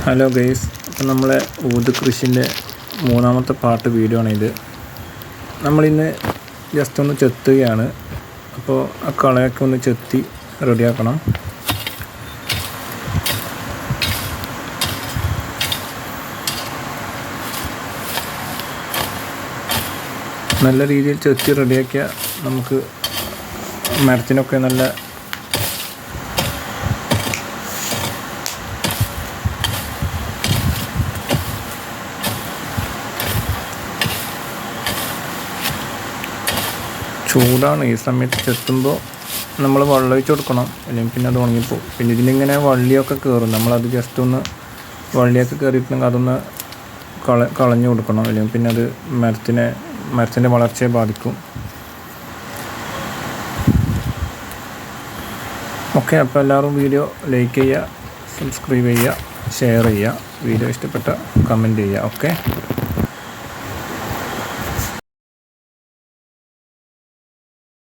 Hello guys, അപ്പോൾ നമ്മളെ ഊത് കൃഷിൻ്റെ മൂന്നാമത്തെ പാർട്ട് വീഡിയോ ആണിത്. നമ്മളിന്ന് ജസ്റ്റ് ഒന്ന് ചെത്തുകയാണ്. അപ്പോൾ ആ കളയൊക്കെ ഒന്ന് ചെത്തി റെഡിയാക്കണം. നല്ല രീതിയിൽ ചെത്തി റെഡിയാക്കിയാൽ നമുക്ക് മരത്തിനൊക്കെ നല്ല ചൂടാണ്. ഈ സമയത്ത് ചെത്തുമ്പോൾ നമ്മൾ വെള്ളം ഒഴിച്ച് കൊടുക്കണം, അല്ലെങ്കിൽ പിന്നെ അത് ഉണങ്ങിപ്പോവും. പിന്നെ ഇതിനിങ്ങനെ വള്ളിയൊക്കെ കയറും. നമ്മളത് ജസ്റ്റ് ഒന്ന് വള്ളിയൊക്കെ കയറിയിട്ടുണ്ടെങ്കിൽ അതൊന്ന് കളഞ്ഞു കൊടുക്കണം, അല്ലെങ്കിൽ പിന്നെ അത് മരത്തിൻ്റെ വളർച്ചയെ ബാധിക്കും. ഓക്കെ, അപ്പോൾ എല്ലാവരും വീഡിയോ ലൈക്ക് ചെയ്യുക, സബ്സ്ക്രൈബ് ചെയ്യുക, ഷെയർ ചെയ്യുക, വീഡിയോ ഇഷ്ടപ്പെട്ട കമൻറ്റ് ചെയ്യുക. ഓക്കെ.